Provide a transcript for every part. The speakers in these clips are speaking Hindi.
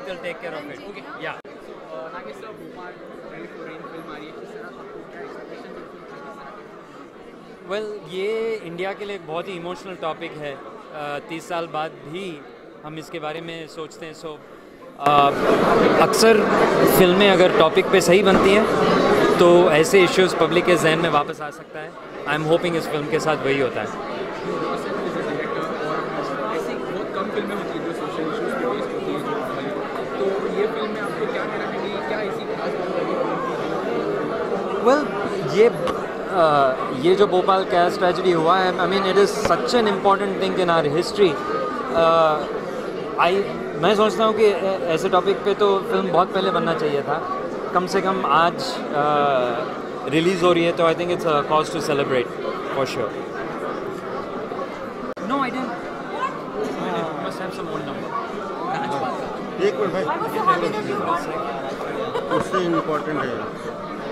will take care of it. Okay. Yeah. Nagesh sir, Bhopal ready for rain film आ रही है, किस तरह आपको क्या एक्सपेक्टेशन है फिल्म की? वेल ये इंडिया के लिए एक बहुत ही इमोशनल टॉपिक है। 30 साल बाद भी हम इसके बारे में सोचते हैं। सो अक्सर फिल्में अगर टॉपिक पे सही बनती हैं तो ऐसे इश्यूज पब्लिक के जहन में वापस आ सकता है। आई एम होपिंग इस फिल्म के साथ वही होता है। ऐसी बहुत कम फिल्में होती हैं जो सोशल इश्यूज पे बेस्ड होती हैं, जो तो ये फिल्म में आपको क्या कहना है कि क्या ऐसी खास बात लगी? वेल ये जो भोपाल गैस ट्रेजेडी हुआ है, I mean it is such an important thing in our history. मैं सोचता हूँ कि ऐसे टॉपिक पे तो फिल्म बहुत पहले बनना चाहिए था। कम से कम आज रिलीज़ हो रही है तो I think it's a cause to celebrate for sure. No I didn't must have some own number. एक मिनट भाई, उससे इम्पोर्टेंट है।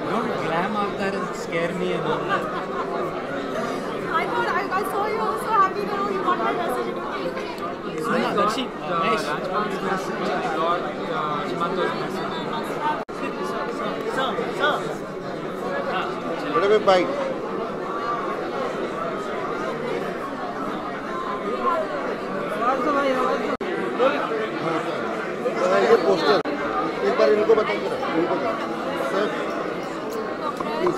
Don't glam out there and scare me and all that. I thought I saw you also happy that you got my message. Darshi, nice. बड़े भाई बाइक ये पोस्टर एक बार इनको बताइए, इनको सर प्लीज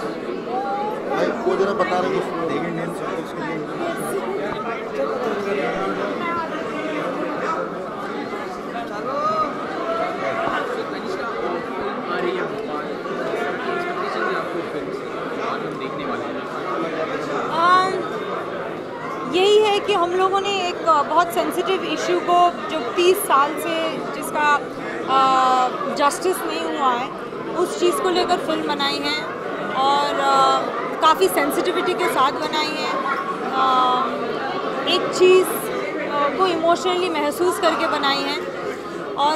भाई वो जरा बता रहे यही है कि हम लोगों ने एक बहुत सेंसिटिव इशू को जो 30 साल से जिसका जस्टिस नहीं हुआ है उस चीज़ को लेकर फिल्म बनाई है और काफ़ी सेंसिटिविटी के साथ बनाई है। एक चीज़ को इमोशनली महसूस करके बनाई है और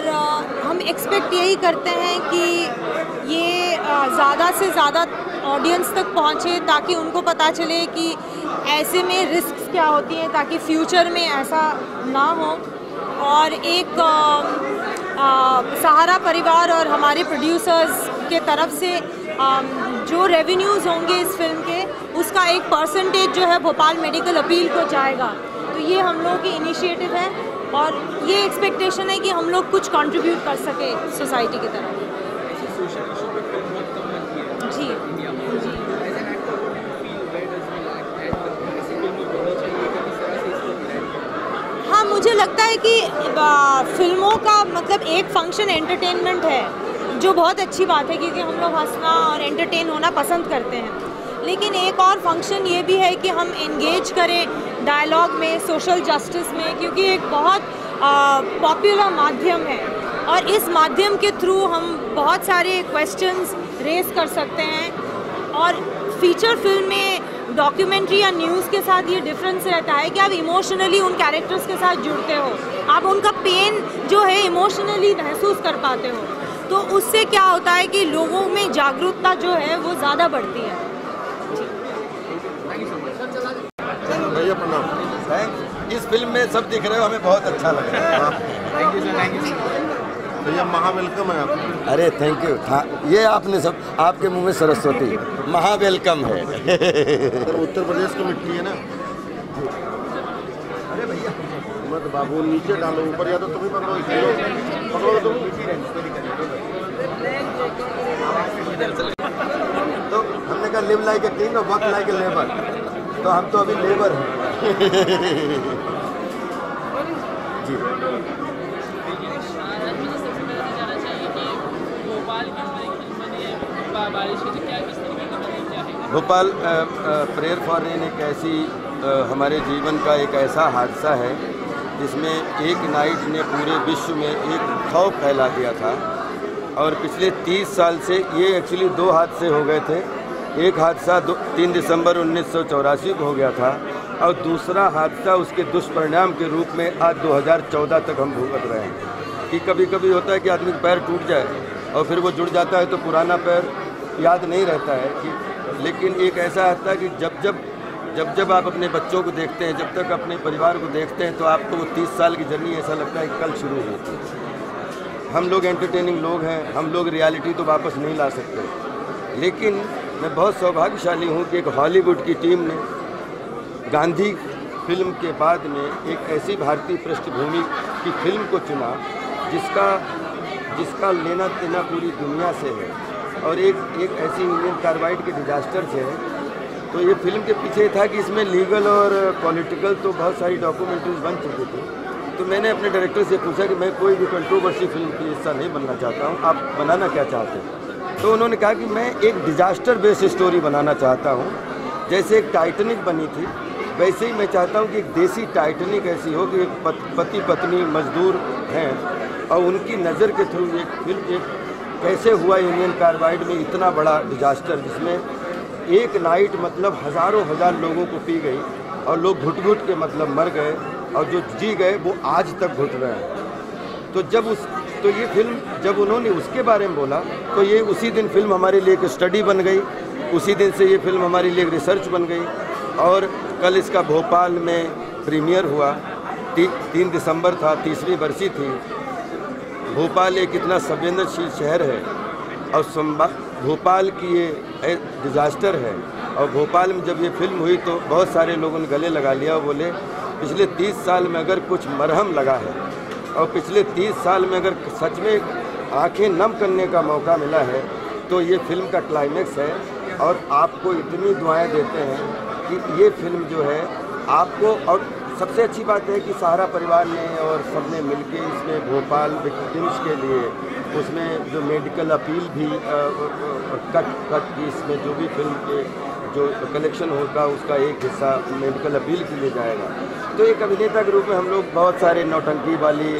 हम एक्सपेक्ट यही करते हैं कि ये ज़्यादा से ज़्यादा ऑडियंस तक पहुँचे ताकि उनको पता चले कि ऐसे में रिस्क क्या होती हैं ताकि फ्यूचर में ऐसा ना हो। और एक सहारा परिवार और हमारे प्रोड्यूसर्स के तरफ से जो रेवेन्यूज़ होंगे इस फिल्म के उसका एक परसेंटेज जो है भोपाल मेडिकल अपील को जाएगा। तो ये हम लोगों की इनिशिएटिव है और ये एक्सपेक्टेशन है कि हम लोग कुछ कंट्रीब्यूट कर सके सोसाइटी की तरफ। जी जी हाँ, मुझे लगता है कि फिल्मों का मतलब एक फंक्शन एंटरटेनमेंट है जो बहुत अच्छी बात है क्योंकि हम लोग हंसना और एंटरटेन होना पसंद करते हैं। लेकिन एक और फंक्शन ये भी है कि हम एंगेज करें डायलॉग में, सोशल जस्टिस में, क्योंकि एक बहुत पॉपुलर माध्यम है और इस माध्यम के थ्रू हम बहुत सारे क्वेश्चंस रेस कर सकते हैं। और फीचर फिल्म में डॉक्यूमेंट्री या न्यूज़ के साथ ये डिफरेंस रहता है कि आप इमोशनली उन कैरेक्टर्स के साथ जुड़ते हो, आप उनका पेन जो है इमोशनली महसूस कर पाते हो। तो उससे क्या होता है कि लोगों में जागरूकता जो है वो ज़्यादा बढ़ती है। भैया प्रणाम। थैंक्स। इस फिल्म में सब दिख रहे हो, हमें बहुत अच्छा लग रहा है। Thank you sir. भैया महा वेलकम है आपको। अरे थैंक यू। ये आपने सब, आपके मुंह में सरस्वती, महा वेलकम है। सर उत्तर प्रदेश की मिट्टी है ना। अरे भैया मत बाबू नीचे डालो, ऊपर या तो तुम ही पकड़ो, पकड़ो तुम। तो हमने कहा लिव लाइक ए किंग और वर्क लाइक ए लेबर, तो हम तो अभी लेबर हैं। जी भोपाल प्रेयर फॉर रेन एक ऐसी हमारे जीवन का एक ऐसा हादसा है जिसमें एक नाइट ने पूरे विश्व में एक खौफ फैला दिया था। और पिछले 30 साल से ये एक्चुअली 2 हादसे हो गए थे। एक हादसा 3 दिसंबर 1984 को हो गया था और दूसरा हादसा उसके दुष्परिणाम के रूप में आज 2014 तक हम भुगत रहे हैं। कि कभी कभी होता है कि आदमी का पैर टूट जाए और फिर वो जुड़ जाता है तो पुराना पैर याद नहीं रहता है कि, लेकिन एक ऐसा आता है कि जब आप अपने बच्चों को देखते हैं, जब तक अपने परिवार को देखते हैं तो आपको वो 30 साल की जर्नी ऐसा लगता है कि कल शुरू होती है। हम लोग एंटरटेनिंग लोग हैं, हम लोग रियलिटी तो वापस नहीं ला सकते। लेकिन मैं बहुत सौभाग्यशाली हूँ कि एक हॉलीवुड की टीम ने गांधी फिल्म के बाद में एक ऐसी भारतीय पृष्ठभूमि की फिल्म को चुना जिसका लेना देना पूरी दुनिया से है और एक ऐसी इंडियन कार्बाइड के डिजास्टर से है। तो ये फिल्म के पीछे था कि इसमें लीगल और पॉलिटिकल तो बहुत सारी डॉक्यूमेंट्रीज बन चुकी थी। तो मैंने अपने डायरेक्टर से पूछा कि मैं कोई भी कंट्रोवर्सी फिल्म की हिस्सा नहीं बनना चाहता हूँ, आप बनाना क्या चाहते हैं? तो उन्होंने कहा कि मैं एक डिजास्टर बेस्ड स्टोरी बनाना चाहता हूँ। जैसे एक टाइटैनिक बनी थी वैसे ही मैं चाहता हूँ कि एक देसी टाइटैनिक ऐसी हो कि एक पति पत्नी मजदूर हैं और उनकी नज़र के थ्रू एक फिल्म कैसे हुआ इंडियन कार्बाइड में इतना बड़ा डिजास्टर, जिसमें एक नाइट मतलब हज़ारों हज़ार लोगों को पी गई और लोग घुट घुट के मतलब मर गए और जो जी गए वो आज तक घुट रहे हैं। तो ये फिल्म जब उन्होंने उसके बारे में बोला तो ये उसी दिन फिल्म हमारे लिए एक स्टडी बन गई, उसी दिन से ये फिल्म हमारे लिए एक रिसर्च बन गई और कल इसका भोपाल में प्रीमियर हुआ। 3 दिसंबर था, 30वीं बरसी थी। भोपाल एक इतना संवेदनशील शहर है और भोपाल की ये डिजास्टर है और भोपाल में जब ये फिल्म हुई तो बहुत सारे लोगों ने गले लगा लिया और बोले पिछले 30 साल में अगर कुछ मरहम लगा है और पिछले 30 साल में अगर सच में आंखें नम करने का मौका मिला है तो ये फिल्म का क्लाइमेक्स है। और आपको इतनी दुआएं देते हैं कि ये फिल्म जो है आपको, और सबसे अच्छी बात है कि सहारा परिवार ने और सबने मिलके इसमें भोपाल विक्टिम्स के लिए उसमें जो मेडिकल अपील भी कट की, इसमें जो भी फिल्म के जो कलेक्शन होगा उसका एक हिस्सा मेडिकल अपील के लिए जाएगा। तो एक अभिनेता के रूप में हम लोग बहुत सारे नौटंकी वाली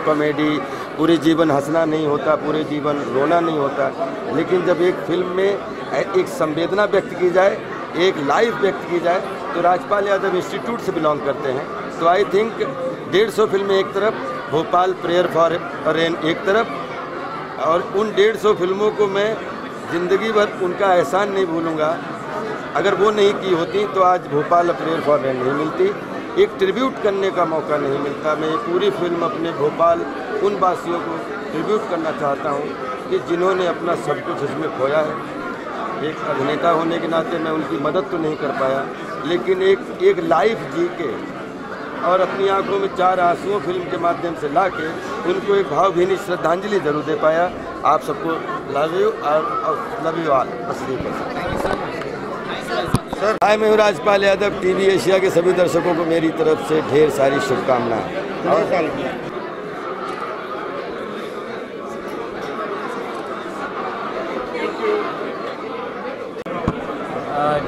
कॉमेडी, पूरे जीवन हंसना नहीं होता, पूरे जीवन रोना नहीं होता, लेकिन जब एक फिल्म में एक संवेदना व्यक्त की जाए, एक लाइफ व्यक्त की जाए, तो राजपाल यादव इंस्टीट्यूट से बिलोंग करते हैं। तो आई थिंक 150 फिल्में एक तरफ, भोपाल प्रेयर फॉर रेन एक तरफ, और उन 150 फिल्मों को मैं ज़िंदगी भर उनका एहसान नहीं भूलूंगा। अगर वो नहीं की होती तो आज भोपाल प्रेयर फॉर रेन नहीं मिलती, एक ट्रिब्यूट करने का मौका नहीं मिलता। मैं पूरी फिल्म अपने भोपाल उन वासियों को ट्रिब्यूट करना चाहता हूँ कि जिन्होंने अपना सब कुछ इसमें खोया है। एक अभिनेता होने के नाते मैं उनकी मदद तो नहीं कर पाया, लेकिन एक लाइफ जी के और अपनी आंखों में 4 आंसुओं फिल्म के माध्यम से ला के उनको एक भावभीनी श्रद्धांजलि जरूर दे पाया। आप सबको लव यू ऑल। हाय, मैं हूँ राजपाल यादव। टीवी एशिया के सभी दर्शकों को मेरी तरफ से ढेर सारी शुभकामनाएं।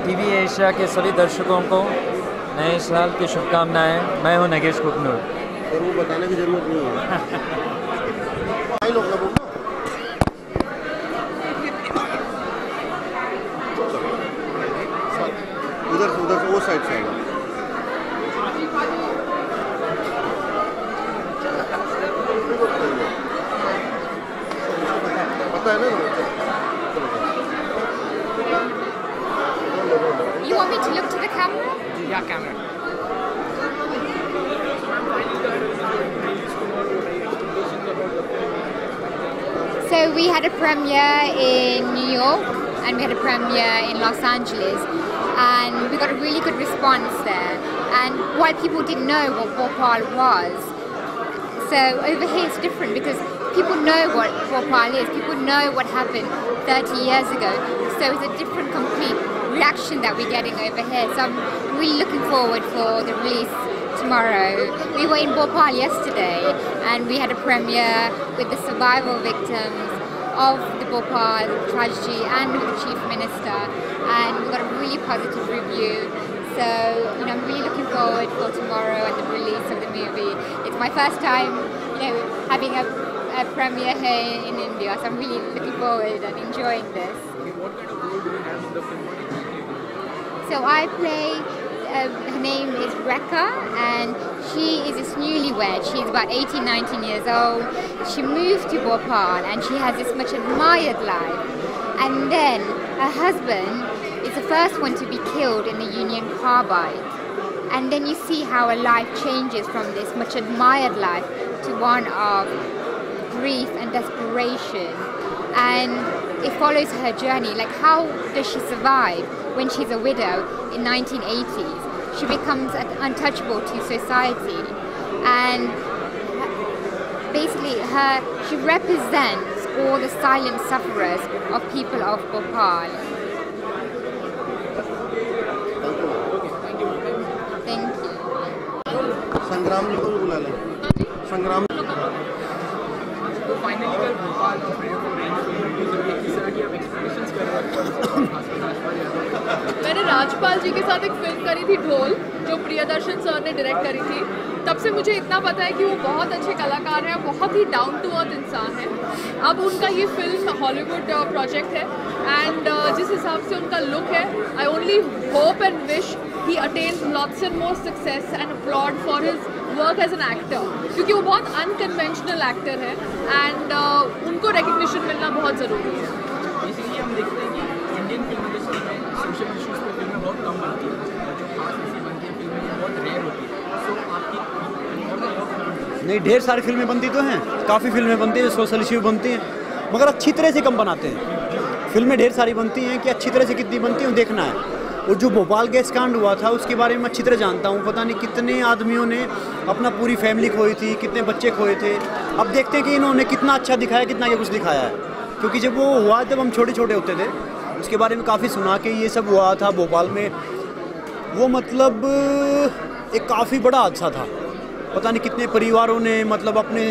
टीवी एशिया के सभी दर्शकों को नए साल की शुभकामनाएं। मैं हूं नगेश कुकनूर। सर वो बताने की जरूरत नहीं है। उधर से वो साइड से आएगा। पता है ना? You want me to look to the camera? Yeah, camera. So we had a premiere in New York and we had a premiere in Los Angeles, and we got a really good response there. And while people didn't know what Bhopal was, so over here it's different because people know what Bhopal is, people know what happened 30 years ago. So it's a different, complete reaction that we're getting over here. So I'm really looking forward for the release tomorrow. We were in Bhopal yesterday and we had a premiere with the survival victims of the Bhopal tragedy and with the Chief Minister, and we got a really positive review. So, I'm really looking forward for tomorrow and the release of the movie. It's my first time, having a premiere here in India, so I'm really looking forward and enjoying this. What kind of role do you have in the film? So I play, her name is Rekha, and she is this newlywed. She's about 18, 19 years old. She moved to Bhopal and she has this much admired life. And then her husband is the first one to be killed in the Union Carbide. And then you see how her life changes from this much admired life to one of grief and desperation, and it follows her journey. Like, how does she survive when she's a widow in 1980s? She becomes untouchable to society, and basically she represents all the silent sufferers of people of Bhopal. Thank you. संग्राम जी को भी बुला लें। संग्राम तो फाइनली कल भोपाल किस तरह की आप एक्सपेक्टेशंस कर रहे हैं? मैंने राजपाल जी के साथ एक फिल्म करी थी ढोल, जो प्रियदर्शन सर ने डायरेक्ट करी थी। तब से मुझे इतना पता है कि वो बहुत अच्छे कलाकार हैं, बहुत ही डाउन टू अर्थ इंसान है। अब उनका ये फिल्म हॉलीवुड प्रोजेक्ट है, एंड जिस हिसाब से उनका लुक है, I only hope and wish he attains lots and more success and applaud for his work as an actor, क्योंकि वो बहुत अनकन्वेंशनल एक्टर है, एंड उनको रिकग्निशन मिलना बहुत ज़रूरी है। बेसिकली हम देखते हैं कि इंडियन फिल्म इंडस्ट्री में सोशल इश्यूज़ पे फिल्में बहुत कम बनती हैं, और जो खास ऐसी बनती है फिल्में बहुत रेयर होती है। सो आपकी नहीं, ढेर सारी फिल्में बनती तो हैं, काफ़ी फिल्में बनती हैं, सोशल इश्यू बनती हैं, मगर अच्छी तरह से कम बनाते हैं। फिल्में ढेर सारी बनती हैं कि अच्छी तरह से कितनी बनती हैं देखना है। और जो भोपाल गैस कांड हुआ था उसके बारे में अच्छी तरह जानता हूँ। पता नहीं कितने आदमियों ने अपना पूरी फैमिली खोई थी, कितने बच्चे खोए थे। अब देखते हैं कि इन्होंने कितना अच्छा दिखाया, कितना क्या कुछ दिखाया है, क्योंकि जब वो हुआ जब हम छोटे छोटे होते थे, उसके बारे में काफ़ी सुना कि ये सब हुआ था भोपाल में। वो मतलब एक काफ़ी बड़ा हादसा था। पता नहीं कितने परिवारों ने मतलब अपने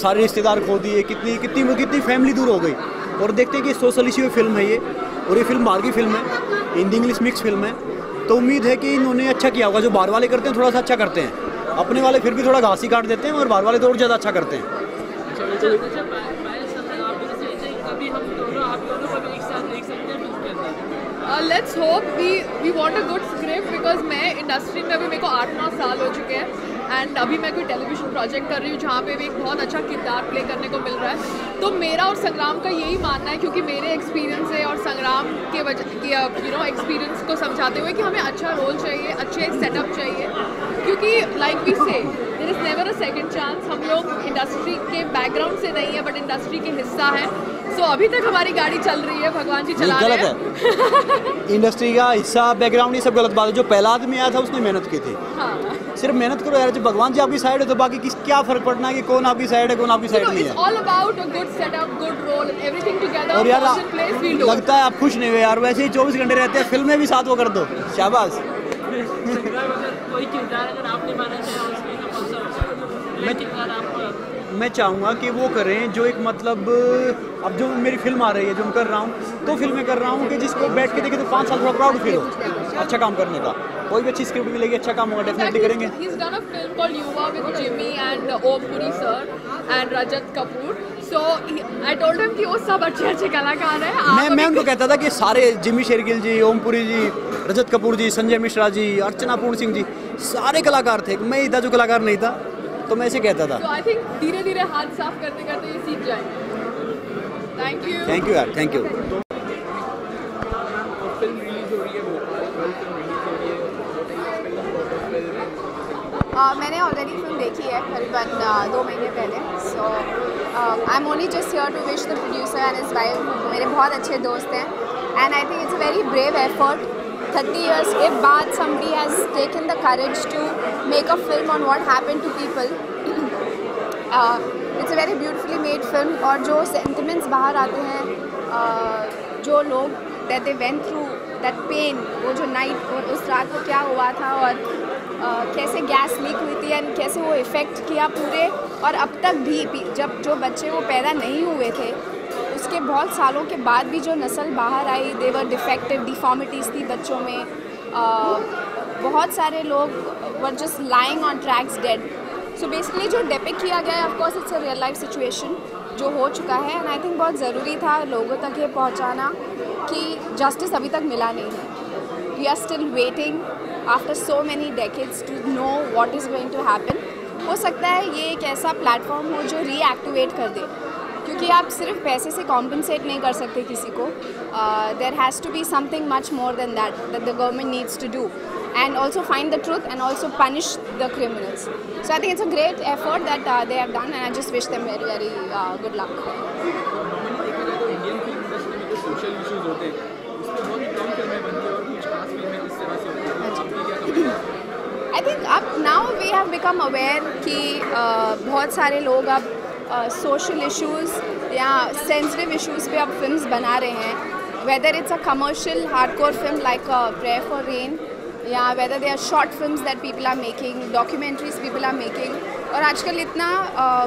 सारे रिश्तेदार खो दिए, कितनी कितनी कितनी फैमिली दूर हो गई। और देखते हैं कि सोशल इश्यू फिल्म है ये, और ये फिल्म बाहर की फिल्म है, हिंदी इंग्लिश मिक्स फिल्म है। तो उम्मीद है कि इन्होंने अच्छा किया होगा। जो बाहर वाले करते हैं थोड़ा सा अच्छा करते हैं, अपने वाले फिर भी थोड़ा घास ही काट देते हैं, और बाहर वाले तो और ज़्यादा अच्छा करते हैं। Let's hope we want a good script, because मैं इंडस्ट्री में अभी मेरे को 8-9 साल हो चुके हैं, एंड अभी मैं कोई टेलीविज़न प्रोजेक्ट कर रही हूँ जहाँ पे भी एक बहुत अच्छा किरदार प्ले करने को मिल रहा है। तो मेरा और संग्राम का यही मानना है, क्योंकि मेरे एक्सपीरियंस है और संग्राम के वजह एक्सपीरियंस को समझाते हुए कि हमें अच्छा रोल चाहिए, अच्छे सेटअप चाहिए, क्योंकि like we say there is never a second chance. हम लोग इंडस्ट्री के बैकग्राउंड से नहीं है, बट इंडस्ट्री के हिस्सा है। सो अभी तक हमारी गाड़ी चल रही है, भगवान जी चला रहे हैं। इंडस्ट्री का हिस्सा, बैकग्राउंड, ये सब गलत बात है। जो पहला आदमी आया था उसने मेहनत की थी। हाँ। सिर्फ मेहनत करो यार। जब भगवान जी आपकी साइड है तो बाकी किस क्या फर्क पड़ना है कि कौन आपकी साइड है, कौन आपकी साइड नहीं है। It's all about a good setup, good role, everything together. और यार place we do. लगता है आप खुश नहीं हुए यार, वैसे ही 24 घंटे रहते हैं, फिल्में भी साथ वो कर दो, शाबाश। कोई किरदार अगर आपने माना चाहे उसमें तो कौन सा होगा? किरदार आपको मैं चाहूँगा कि वो करें जो एक मतलब, अब जो मेरी फिल्म आ रही है जो मैं कर रहा हूँ, तो फिल्में कर रहा हूँ कि जिसको बैठ के देखे तो 5 साल थोड़ा प्राउड फील हो अच्छा काम करने का। कोई भी अच्छी स्क्रिप्ट मिलेगी, अच्छा काम होगा, डेफिनेटली करेंगे। He's done a film called Yuva with Jimmy and Om Puri sir and Rajat Kapoor. So I told him कि वो सब अच्छे कलाकार हैं। मैं उनको कहता था कि सारे जिमी शेरगिल जी, ओम पुरी जी, रजत कपूर जी, संजय मिश्रा जी, अर्चना पूर्ण सिंह जी, सारे कलाकार थे। मैं ही था जो कलाकार नहीं था, तो मैं ऐसे कहता था। So I think धीरे-धीरे हाथ साफ करते करते ये सीख जाएंगे। Thank you यार, थैंक यू। फिल्म रिलीज हो रही है भोपाल, फिल्म रिलीज हो रही है, मैंने ऑलरेडी फिल्म देखी है करीबन 2 महीने पहले। So I am only just here to wish the producer and his wife, मेरे बहुत अच्छे दोस्त हैं, and I think it's a very brave effort. 30 years के बाद somebody has taken the courage to make a film on what happened to people. It's a very beautifully made film, और जो sentiments बाहर आते हैं, जो लोग that they went through that pain, वो जो night और उस रात को क्या हुआ था, और कैसे गैस लीक हुई थी एंड कैसे वो इफ़ेक्ट किया पूरे, और अब तक भी जब जो बच्चे वो पैदा नहीं हुए थे उसके बहुत सालों के बाद भी जो नस्ल बाहर आई, दे वर डिफेक्टिव, डिफॉर्मिटीज़ थी बच्चों में। बहुत सारे लोग were just lying on tracks dead. So basically जो डिपिक्ट किया गया है, of course it's a real life situation जो हो चुका है, एंड आई थिंक बहुत ज़रूरी था लोगों तक ये पहुंचाना कि जस्टिस अभी तक मिला नहीं है। We are still waiting after so many decades to know what is going to happen. हो सकता है ये एक ऐसा प्लेटफॉर्म हो जो रीएक्टिवेट कर दे, क्योंकि आप सिर्फ पैसे से कॉम्पनसेट नहीं कर सकते किसी को। There has to be something much more than that the government needs to do, and also find the truth and also punish the criminals. So I think it's a great effort that they have done, and I just wish them very, very good luck. Indian film industry में जो सोशल इश्यूज होते हैं उसमें बहुत ही कम फिल्में बनती हैं और कुछ खास फिल्में इस तरह से होती हैं। आपकी क्या कमेंट है? I think up now we have become aware कि बहुत सारे लोग अब social issues या sensitive issues पे अब films बना रहे हैं, whether it's a commercial hardcore film like Prayer for Rain, या whether they are short films that people are making, documentaries people are making. और आजकल इतना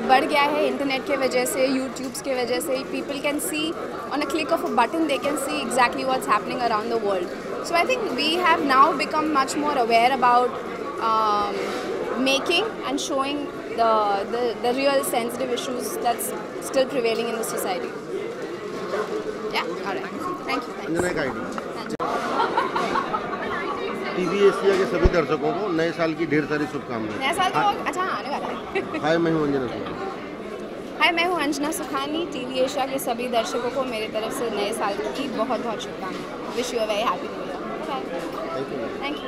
बढ़ गया है इंटरनेट के वजह से, यूट्यूब्स के वजह से, people can see on a click of a button they can see exactly what's happening around the world. So I think we have now become much more aware about making and showing the real sensitive issues that's still prevailing in the society. Yeah, all right. Thank you. Anjana का आईडी टीवी एशिया के सभी दर्शकों को नए साल की ढेर सारी शुभकामनाएं। नया साल तो अच्छा आने वाला है। हाय, मैं हूं अंजना सुखानी। हाय, मैं हूं अंजना सुखानी। टीवी एशिया के सभी दर्शकों को मेरे तरफ से नए साल की बहुत बहुत शुभकामनाएं। Wish you a very happy new year. Thank you.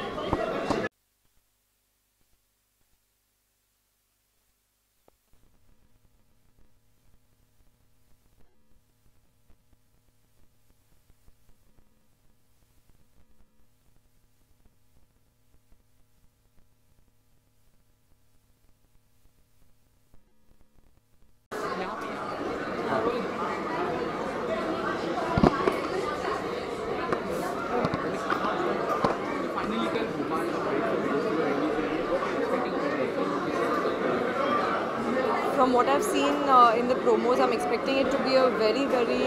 From what I've seen in the promos, I'm expecting it to be a very, very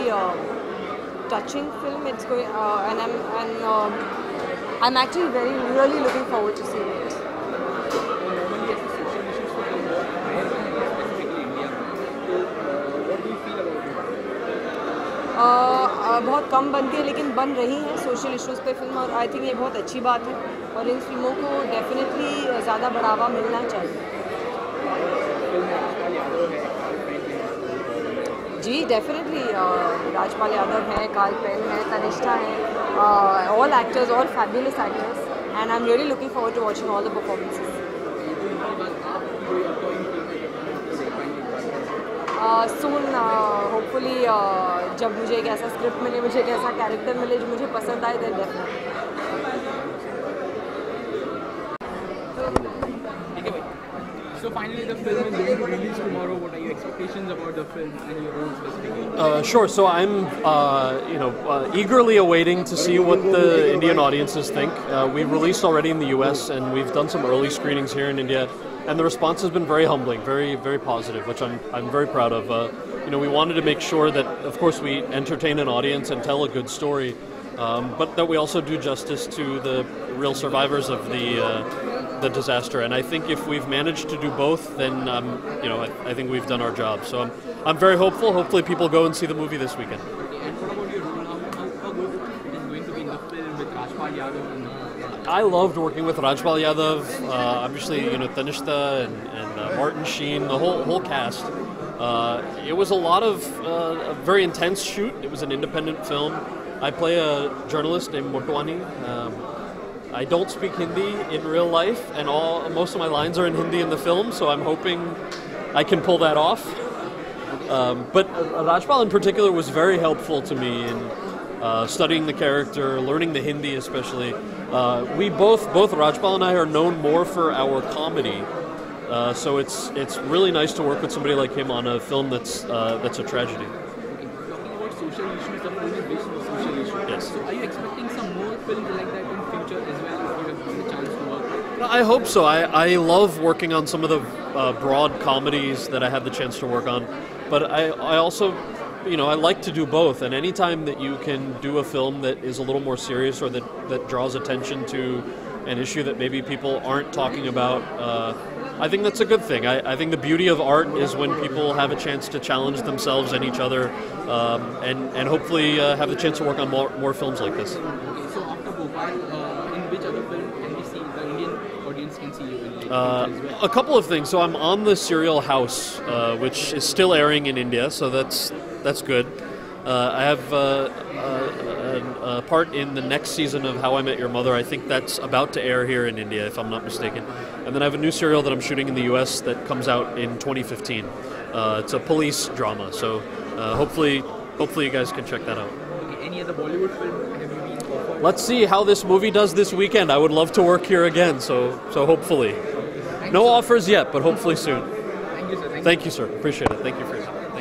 touching film. It's going, and I'm actually really looking forward to seeing it. बहुत कम बनती है लेकिन बन रही हैं सोशल इश्यूज़ पे फिल्म, और आई थिंक ये बहुत अच्छी बात है और इन फिल्मों को डेफिनेटली ज़्यादा बढ़ावा मिलना चाहिए। जी डेफिनेटली, राजपाल यादव है, कार्ल पेन है, तनिष्ठा है, all actors, all fabulous actors, and I am really looking forward to watching all the performances. Soon hopefully जब मुझे एक ऐसा स्क्रिप्ट मिले, मुझे एक ऐसा कैरेक्टर मिले जो मुझे पसंद आए, then definitely. So finally, the film is going to release tomorrow. What are your expectations about the film and your own specifically? Sure. So I'm, eagerly awaiting to see what the Indian audiences think. We've released already in the U.S. and we've done some early screenings here in India, and the response has been very humbling, very, very positive, which I'm very proud of. We wanted to make sure that, of course, we entertain an audience and tell a good story, but that we also do justice to the real survivors of the disaster. And I think if we've managed to do both, then I think we've done our job. So I'm very hopeful. Hopefully, people go and see the movie this weekend. And what about your role? How good it is going to be in the film with Rajpal Yadav? I loved working with Rajpal Yadav. Obviously, Tanishta and Martin Sheen, the whole cast. It was a lot of a very intense shoot. It was an independent film. I play a journalist named Motwani. I don't speak Hindi in real life, and most of my lines are in Hindi in the film, so I'm hoping I can pull that off. But Rajpal in particular was very helpful to me in studying the character, learning the Hindi especially. We both Rajpal and I are known more for our comedy, so it's really nice to work with somebody like him on a film that's a tragedy. Okay. Talking about social issues, the film is based on social issues. Yes. So are you expecting some more films like that in future as well, if you have the chance to work? I hope so. I love working on some of the broad comedies that I had the chance to work on, but I also, I like to do both, and anytime that you can do a film that is a little more serious or that draws attention to an issue that maybe people aren't talking about, I think that's a good thing. I think the beauty of art is when people have a chance to challenge themselves and each other, and hopefully have the chance to work on more films like this. Okay, so after Bhopal, in which other film can we see, the Indian audience can see you in as well? A couple of things. So I'm on the serial House, which is still airing in India, so that's good. I have a part in the next season of How I Met Your Mother. I think that's about to air here in India, if I'm not mistaken. And then I have a new serial that I'm shooting in the US that comes out in 2015. It's a police drama, so hopefully you guys can check that out. Okay, any other Bollywood film have you been offered? Let's see how this movie does this weekend. I would love to work here again, so hopefully. No offers yet, but hopefully soon. Thank you, sir. Thank you, sir. Appreciate it. Thank you for your time.